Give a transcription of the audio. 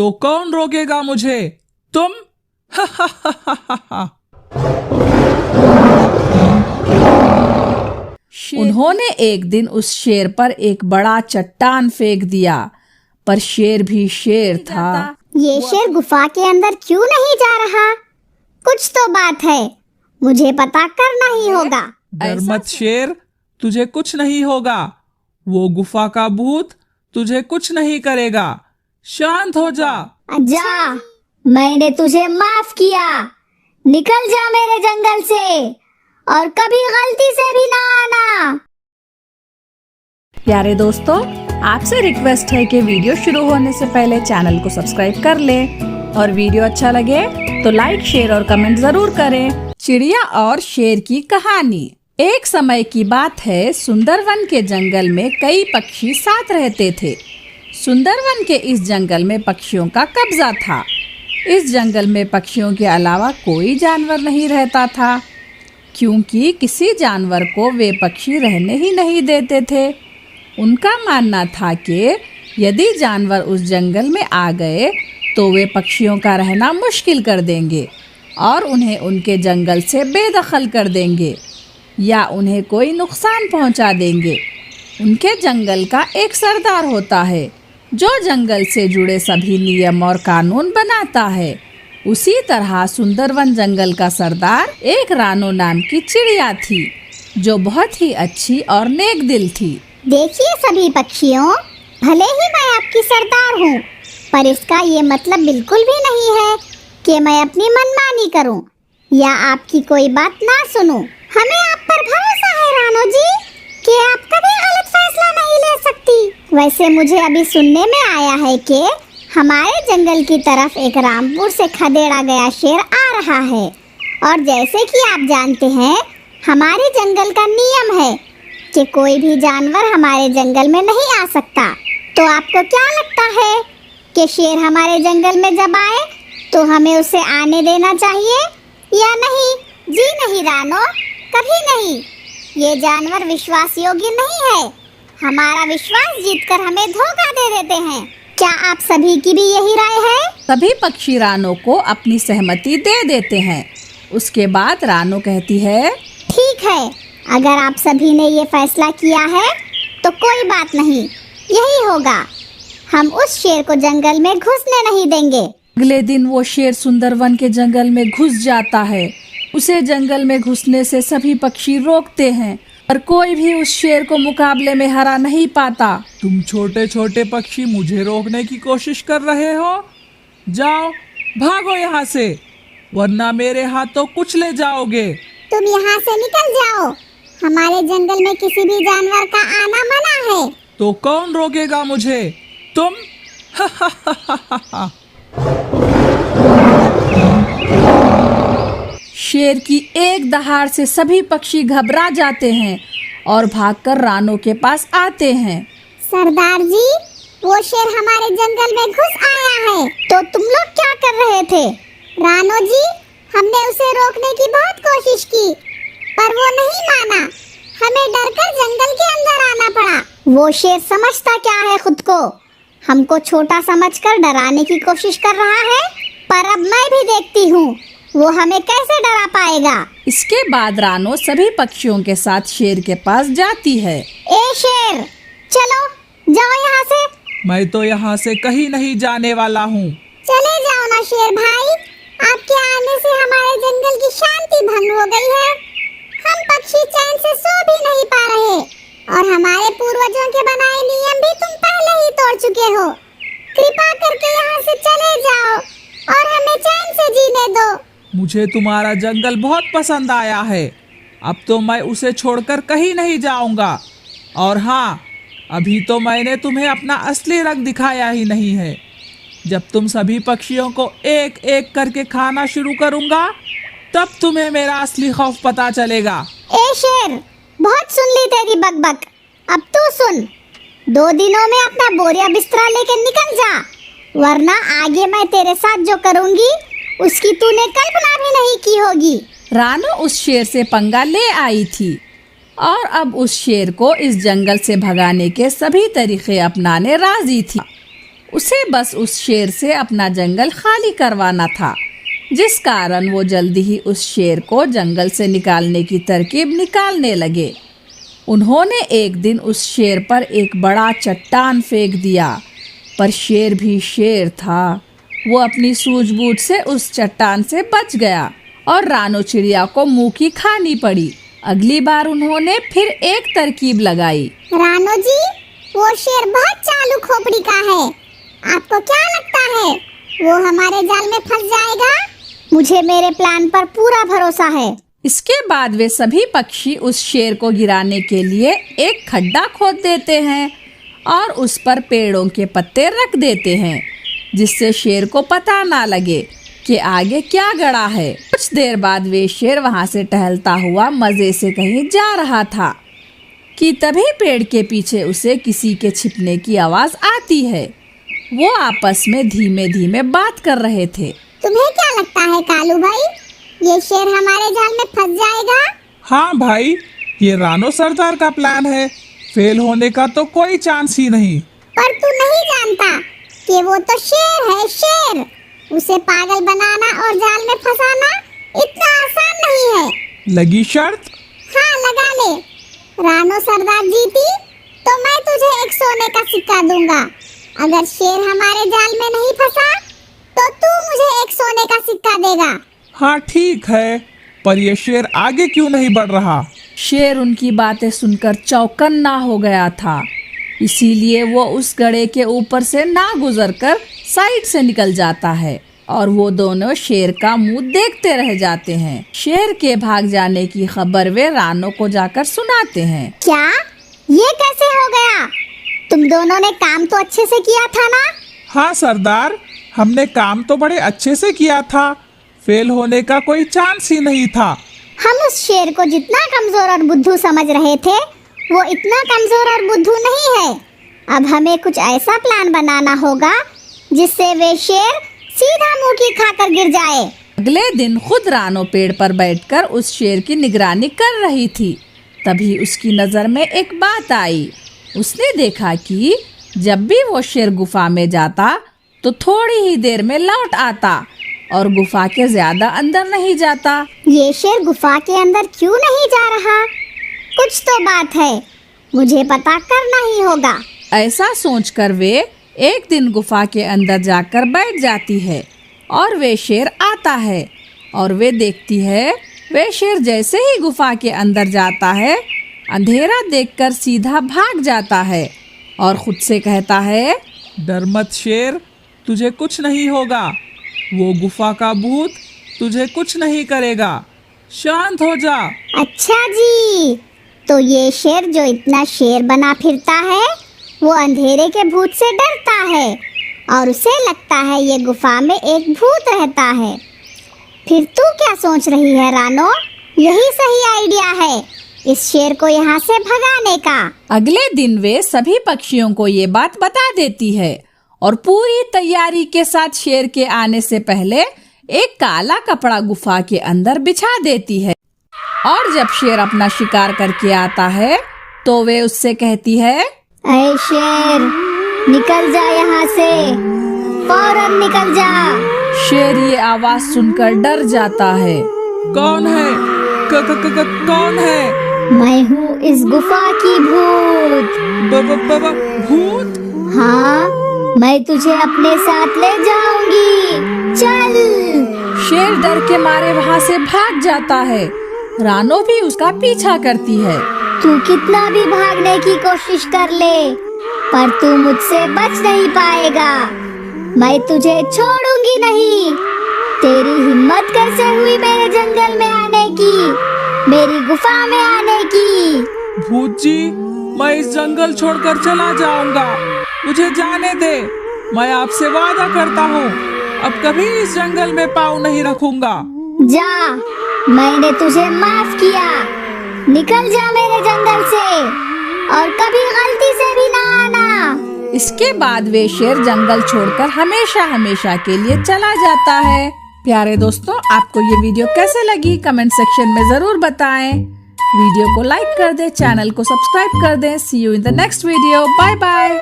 तो कौन रोकेगा मुझे? तुम? उन्होंने एक दिन उस शेर पर एक बड़ा चट्टान फेंक दिया, पर शेर भी शेर था। ये शेर गुफा के अंदर क्यों नहीं जा रहा? कुछ तो बात है, मुझे पता करना ही होगा। डर मत शेर, तुझे कुछ नहीं होगा। वो गुफा का भूत तुझे कुछ नहीं करेगा। शांत हो जा। जा, मैंने तुझे माफ किया। निकल जा मेरे जंगल से और कभी गलती से भी ना आना। प्यारे दोस्तों, आपसे रिक्वेस्ट है कि वीडियो शुरू होने से पहले चैनल को सब्सक्राइब कर ले और वीडियो अच्छा लगे तो लाइक, शेयर और कमेंट जरूर करें। चिड़िया और शेर की कहानी। एक समय की बात है, सुंदरवन के जंगल में कई पक्षी साथ रहते थे। सुंदरवन के इस जंगल में पक्षियों का कब्जा था। इस जंगल में पक्षियों के अलावा कोई जानवर नहीं रहता था, क्योंकि किसी जानवर को वे पक्षी रहने ही नहीं देते थे। उनका मानना था कि यदि जानवर उस जंगल में आ गए तो वे पक्षियों का रहना मुश्किल कर देंगे और उन्हें उनके जंगल से बेदखल कर देंगे या उन्हें कोई नुकसान पहुंचा देंगे। उनके जंगल का एक सरदार होता है जो जंगल से जुड़े सभी नियम और कानून बनाता है। उसी तरह सुंदरवन जंगल का सरदार एक रानो नाम की चिड़िया थी, जो बहुत ही अच्छी और नेक दिल थी। देखिए सभी पक्षियों, भले ही मैं आपकी सरदार हूँ, पर इसका ये मतलब बिल्कुल भी नहीं है कि मैं अपनी मनमानी करूँ या आपकी कोई बात ना सुनूं। हमें आप पर भरोसा है रानो जी कि आप कभी गलत फैसला नहीं ले सकती। वैसे मुझे अभी सुनने में आया है कि हमारे जंगल की तरफ एक रामपुर से खदेड़ा गया शेर आ रहा है, और जैसे कि आप जानते हैं हमारे जंगल का नियम है कि कोई भी जानवर हमारे जंगल में नहीं आ सकता। तो आपको क्या लगता है कि शेर हमारे जंगल में जब आए तो हमें उसे आने देना चाहिए या नहीं? जी नहीं रानो, कभी नहीं। ये जानवर विश्वास योग्य नहीं है। हमारा विश्वास जीतकर हमें धोखा दे देते हैं। क्या आप सभी की भी यही राय है? सभी पक्षी रानो को अपनी सहमति दे देते हैं। उसके बाद रानो कहती है, ठीक है, अगर आप सभी ने ये फैसला किया है तो कोई बात नहीं, यही होगा। हम उस शेर को जंगल में घुसने नहीं देंगे। अगले दिन वो शेर सुंदरवन के जंगल में घुस जाता है। उसे जंगल में घुसने से सभी पक्षी रोकते हैं, पर कोई भी उस शेर को मुकाबले में हरा नहीं पाता। तुम छोटे छोटे पक्षी मुझे रोकने की कोशिश कर रहे हो? जाओ, भागो यहाँ से, वरना मेरे हाथों कुचले जाओगे। तुम यहाँ से निकल जाओ, हमारे जंगल में किसी भी जानवर का आना मना है। तो कौन रोकेगा मुझे? तुम? शेर की एक दहाड़ से सभी पक्षी घबरा जाते हैं और भागकर रानो के पास आते हैं। सरदार जी, वो शेर हमारे जंगल में घुस आया है, तो तुम लोग क्या कर रहे थे? रानो जी, हमने उसे रोकने की बहुत कोशिश की, पर वो नहीं माना। हमें डरकर जंगल के अंदर आना पड़ा। वो शेर समझता क्या है खुद को? हमको छोटा समझकर डराने की कोशिश कर रहा है, पर अब मैं भी देखती हूँ वो हमें कैसे डरा पाएगा। इसके बाद रानो सभी पक्षियों के साथ शेर के पास जाती है। ए शेर, चलो जाओ यहाँ से। मैं तो यहाँ से कहीं नहीं जाने वाला हूँ। चले जाओ ना शेर भाई, आपके आने से हमारे जंगल की शांति भंग हो गई है। हम पक्षी चैन से सो भी नहीं पा रहे, और हमारे पूर्वजों के बनाए नियम भी तुम पहले ही तोड़ चुके हो। कृपा करके यहाँ से चले जाओ और हमें चैन से जीने दो। मुझे तुम्हारा जंगल बहुत पसंद आया है। अब तो मैं उसे छोड़कर कहीं नहीं जाऊंगा। और हाँ, अभी तो मैंने तुम्हें अपना असली रंग दिखाया ही नहीं है। जब तुम सभी पक्षियों को एक एक करके खाना शुरू करूंगा, तब तुम्हें मेरा असली खौफ पता चलेगा। ए शेर, बहुत सुन ली तेरी बकबक, अब तू सुन। 2 दिनों में अपना बोरिया बिस्तरा लेके निकल जा, वरना आगे मैं तेरे साथ जो करूंगी उसकी तूने कल्पना भी नहीं की होगी। रानो उस शेर से पंगा ले आई थी और अब उस शेर को इस जंगल से भगाने के सभी तरीके अपनाने राजी थी। उसे बस उस शेर से अपना जंगल खाली करवाना था, जिस कारण वो जल्दी ही उस शेर को जंगल से निकालने की तरकीब निकालने लगे। उन्होंने एक दिन उस शेर पर एक बड़ा चट्टान फेंक दिया, पर शेर भी शेर था। वो अपनी सूझबूझ से उस चट्टान से बच गया और रानो चिड़िया को मुंह की खानी पड़ी। अगली बार उन्होंने फिर एक तरकीब लगाई। रानो जी, वो शेर बहुत चालू खोपड़ी का है। आपको क्या लगता है वो हमारे जाल में फंस जाएगा? मुझे मेरे प्लान पर पूरा भरोसा है। इसके बाद वे सभी पक्षी उस शेर को गिराने के लिए एक खड्डा खोद देते हैं और उस पर पेड़ों के पत्ते रख देते हैं, जिससे शेर को पता ना लगे कि आगे क्या गड़ा है। कुछ देर बाद वे शेर वहां से टहलता हुआ मजे से कहीं जा रहा था कि तभी पेड़ के पीछे उसे किसी के छिपने की आवाज आती है। वो आपस में धीमे धीमे बात कर रहे थे। तुम्हें क्या लगता है कालू भाई, ये शेर हमारे जाल में फंस जाएगा? हाँ भाई, ये रानो सरदार का प्लान है। फेल होने का तो कोई चांस ही नहीं। पर तू नहीं जानता कि वो तो शेर है, शेर। उसे पागल बनाना और जाल में फंसाना इतना आसान नहीं है। लगी शर्त? हाँ, लगा ले। रानो सरदार जीती तो मैं तुझे एक सोने का सिक्का दूंगा। अगर शेर हमारे जाल में नहीं फंसा तो तू मुझे एक सोने का सिक्का देगा। हाँ ठीक है, पर ये शेर आगे क्यों नहीं बढ़ रहा? शेर उनकी बातें सुनकर चौकन्ना हो गया था, इसीलिए वो उस गड्ढे के ऊपर से ना गुजरकर साइड से निकल जाता है और वो दोनों शेर का मुंह देखते रह जाते हैं। शेर के भाग जाने की खबर वे रानो को जाकर सुनाते हैं। क्या? ये कैसे हो गया? तुम दोनों ने काम तो अच्छे से किया था ना? हाँ सरदार, हमने काम तो बड़े अच्छे से किया था। फेल होने का कोई चांस ही नहीं था। हम उस शेर को जितना कमजोर और बुद्धू समझ रहे थे, वो इतना कमजोर और बुद्धू नहीं है। अब हमें कुछ ऐसा प्लान बनाना होगा जिससे वे शेर सीधा मुंह की खाकर गिर जाए। अगले दिन खुद रानो पेड़ पर बैठकर उस शेर की निगरानी कर रही थी। तभी उसकी नजर में एक बात आई। उसने देखा कि जब भी वो शेर गुफा में जाता तो थोड़ी ही देर में लौट आता और गुफा के ज्यादा अंदर नहीं जाता। ये शेर गुफा के अंदर क्यों नहीं जा रहा? कुछ तो बात है, मुझे पता करना ही होगा। ऐसा सोचकर वे एक दिन गुफा के अंदर जाकर बैठ जाती है और वे शेर आता है और वे देखती है वे शेर जैसे ही गुफा के अंदर जाता है, अंधेरा देखकर सीधा भाग जाता है और खुद से कहता है, डर मत शेर, तुझे कुछ नहीं होगा। वो गुफा का भूत तुझे कुछ नहीं करेगा। शांत हो जा। अच्छा जी, तो ये शेर जो इतना शेर बना फिरता है वो अंधेरे के भूत से डरता है और उसे लगता है ये गुफा में एक भूत रहता है। फिर तू क्या सोच रही है रानो? यही सही आइडिया है इस शेर को यहाँ से भगाने का। अगले दिन वे सभी पक्षियों को ये बात बता देती है और पूरी तैयारी के साथ शेर के आने से पहले एक काला कपड़ा गुफा के अंदर बिछा देती है। और जब शेर अपना शिकार करके आता है तो वे उससे कहती है, ऐ शेर, निकल जा यहाँ से, फौरन निकल जा। शेर ये आवाज सुनकर डर जाता है। कौन है? कौन है? मैं हूँ इस गुफा की भूत। भूत? हाँ, मैं तुझे अपने साथ ले जाऊंगी। चल। शेर डर के मारे वहाँ से भाग जाता है। रानो भी उसका पीछा करती है। तू कितना भी भागने की कोशिश कर ले, पर तू मुझसे बच नहीं पाएगा। मैं तुझे छोड़ूंगी नहीं। तेरी हिम्मत कैसे हुई मेरे जंगल में आने की, मेरी गुफा में आने की? भूत जी, मैं इस जंगल छोड़कर चला जाऊंगा। मुझे जाने दे। मैं आपसे वादा करता हूँ, अब कभी इस जंगल में पाँव नहीं रखूंगा। जा, मैंने तुझे माफ किया। निकल जा मेरे जंगल से और कभी गलती से भी ना आना। इसके बाद वे शेर जंगल छोड़कर हमेशा हमेशा के लिए चला जाता है। प्यारे दोस्तों, आपको ये वीडियो कैसे लगी कमेंट सेक्शन में जरूर बताएं। वीडियो को लाइक कर दें, चैनल को सब्सक्राइब कर दें। See you in the next video. Bye bye.